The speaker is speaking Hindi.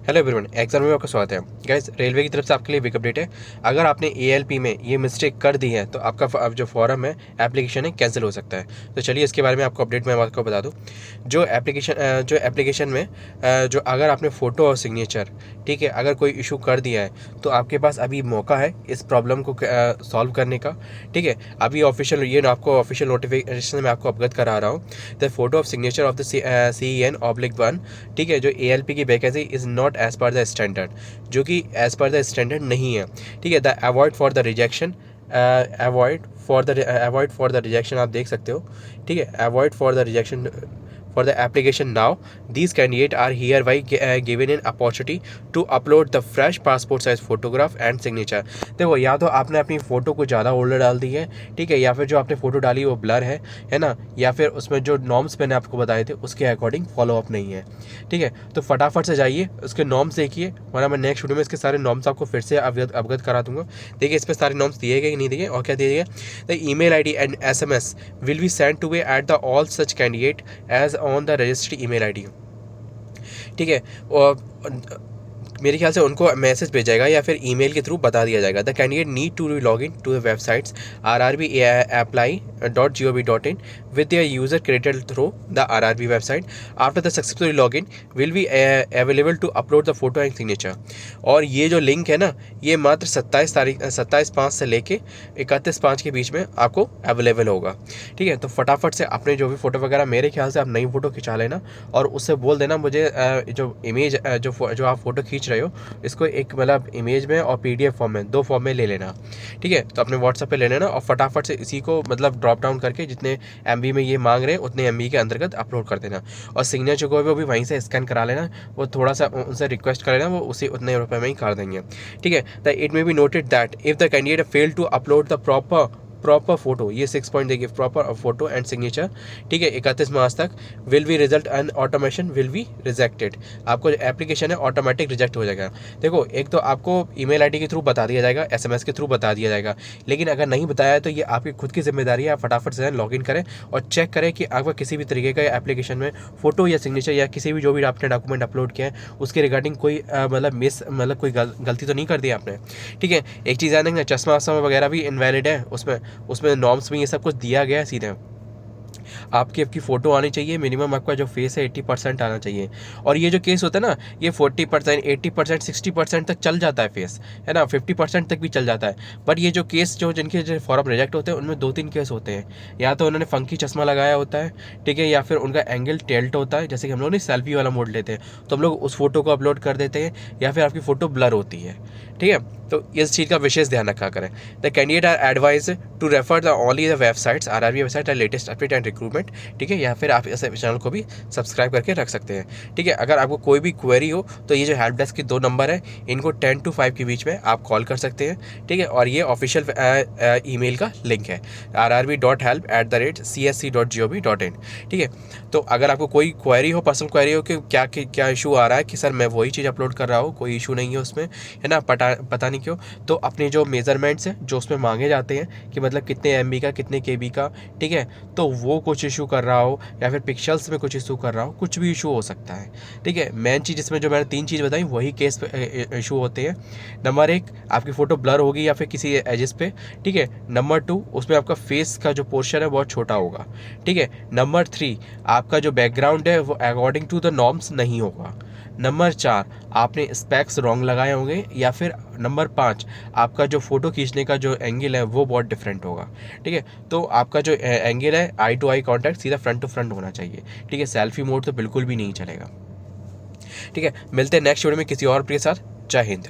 हेलो एवरीवन, एग्जाम में आपका स्वागत है। गाइस, रेलवे की तरफ से आपके लिए बिग अपडेट है। अगर आपने एएलपी में ये मिस्टेक कर दी है तो आपका अब जो फॉर्म है, एप्लीकेशन है, कैंसिल हो सकता है। तो चलिए इसके बारे में आपको अपडेट मैं आपको बता दूं। जो एप्लीकेशन में जो अगर आपने फ़ोटो और सिग्नेचर, ठीक है, अगर कोई इशू कर दिया है तो आपके पास अभी मौका है इस प्रॉब्लम को सॉल्व करने का। ठीक है, अभी ऑफिशियल ये आपको ऑफिशियल नोटिफिकेशन में आपको अवगत करा रहा हूँ। The photo of signature of the CEN/1, ठीक है, जो ALP की vacancy is not as per the standard, जो कि एज पर द स्टैंडर्ड नहीं है। ठीक है, the avoid for the rejection, avoid for the rejection आप देख सकते हो। ठीक है, avoid for the rejection for the application now, these candidates are hereby given an opportunity to upload the fresh passport size photograph and signature। देखो, या तो आपने अपनी फ़ोटो को ज़्यादा ओल्डर डाल दी है, ठीक है, या फिर जो आपने फ़ोटो डाली वो ब्लर है ना, या फिर उसमें जो नॉर्म्स मैंने आपको बताए थे उसके अकॉर्डिंग फॉलो अप नहीं है। ठीक है, तो फटाफट से जाइए उसके नॉर्म्स देखिए, वरना मैं नेक्स्ट वीडियो में इसके सारे नॉर्म्स आपको फिर से अवगत करा दूंगा। देखिए इस पर सारे नॉर्म्स दिए गए कि नहीं दिए और क्या दिए गए। The email ID and SMS will be sent to be at the all such candidate as on the registered email ID। ठीक है, और मेरे ख्याल से उनको मैसेज भेजेगा या फिर ईमेल के थ्रू बता दिया जाएगा। The candidate need to log in to the websites rrbapply.gov.in with their user created through the RRB website। After the successful login will be available to upload the photo and signature। और ये जो लिंक है ना, ये मात्र 27/5 से लेके 31/5 के बीच में आपको अवेलेबल होगा। ठीक है, तो फटाफट से अपने जो भी फ़ोटो वगैरह, मेरे ख्याल से आप नई फ़ोटो खिंचा लेना और उससे बोल देना मुझे जो इमेज जो आप फ़ोटो खींच रहे हो इसको एक मतलब इमेज में और PDF फॉर्म में, 2 फॉर्म में ले लेना। ठीक है, तो अपने WhatsApp पे ले लेना और फटाफट से इसी को मतलब ड्रॉप डाउन करके जितने MB में ये मांग रहे हैं उतने MB के अंतर्गत अपलोड कर देना। और सिग्नेचर को भी वहीं से स्कैन करा लेना, वो थोड़ा सा उनसे रिक्वेस्ट कर लेना, वो उसी उतने रुपये में ही कर देंगे। ठीक है, the it may be noted that if the candidate fail to upload the proper photo, ये 6 पॉइंट देखिए, प्रॉपर फोटो एंड सिग्नेचर, ठीक है, 31 मार्च तक will be result and automation will be rejected. आपको जो एप्लीकेशन है ऑटोमेटिक रिजेक्ट हो जाएगा। देखो, एक तो आपको ईमेल ID के थ्रू बता दिया जाएगा, SMS के थ्रू बता दिया जाएगा, लेकिन अगर नहीं बताया तो ये आपकी खुद की जिम्मेदारी है। आप फटाफट से लॉगिन करें और चेक करें कि आपका किसी भी तरीके का एप्लीकेशन में फोटो या सिग्नेचर या किसी भी जो भी आपने डॉक्यूमेंट अपलोड किया है उसके रिगार्डिंग कोई मतलब कोई गलती तो नहीं कर दी आपने। ठीक है, एक चीज़ याद रखना, चश्मा वश्मा वगैरह भी इनवैलिड है, उसमें नॉर्म्स में ये सब कुछ दिया गया है सीधे। आपकी फ़ोटो आनी चाहिए, मिनिमम आपका जो फेस है 80% आना चाहिए। और ये जो केस होता है ना, ये 40%, 80%, 60% तक चल जाता है फेस, है ना, 50% तक भी चल जाता है। बट ये जो केस जिनके जो फॉर्म रिजेक्ट होते हैं उनमें 2-3 केस होते हैं। या तो उन्होंने फंकी चश्मा लगाया होता है, ठीक है, या फिर उनका एंगल टेल्ट होता है, जैसे कि हम लोग नहीं सेल्फी वाला मोड लेते हैं तो हम लोग उस फोटो को अपलोड कर देते हैं, या फिर आपकी फ़ोटो ब्लर होती है। ठीक है, तो इस चीज़ का विशेष ध्यान रखा करें। The candidate are advise to refer the only the websites RRB website और लेटेस्ट अपडेट एंड रिक्रूटमेंट। ठीक है, या फिर आप इस चैनल को भी सब्सक्राइब करके रख सकते हैं। ठीक है, अगर आपको कोई भी क्वेरी हो तो ये जो हेल्प डेस्क के 2 नंबर है, इनको 10 to 5 के बीच में आप कॉल कर सकते हैं। ठीक है, और ये ऑफिशियल ईमेल का लिंक है rrb.help@csc.gov.in। ठीक है, तो अगर आपको कोई क्वेरी हो, पर्सनल क्वेरी हो कि क्या इशू आ रहा है कि सर मैं वही चीज़ अपलोड कर रहा हूँ, कोई इशू नहीं है उसमें, है ना, पता नहीं क्यों, तो अपने जो मेजरमेंट्स हैं जो उसमें मांगे जाते हैं कि मतलब कितने MB का, कितने KB का, ठीक है, तो वो कुछ इशू कर रहा हो या फिर पिक्सल्स में कुछ इशू कर रहा हो, कुछ भी इशू हो सकता है। ठीक है, मेन चीज़ इसमें जो मैंने 3 चीज़ बताई वही केस इशू होते हैं। नंबर 1, आपकी फ़ोटो ब्लर होगी या फिर किसी एजेस पे। ठीक है, नंबर 2, उसमें आपका फेस का जो पोर्शन है बहुत छोटा होगा। ठीक है, नंबर 3, आपका जो बैकग्राउंड है वो अकॉर्डिंग टू द नॉर्म्स नहीं होगा। नंबर 4, आपने स्पेक्स रॉन्ग लगाए होंगे, या फिर नंबर 5, आपका जो फ़ोटो खींचने का जो एंगल है वो बहुत डिफरेंट होगा। ठीक है, तो आपका जो एंगल है आई टू आई कॉन्टैक्ट सीधा फ्रंट टू फ्रंट होना चाहिए। ठीक है, सेल्फी मोड तो बिल्कुल भी नहीं चलेगा। ठीक है, मिलते हैं नेक्स्ट वीडियो में किसी और के साथ। जय हिंद।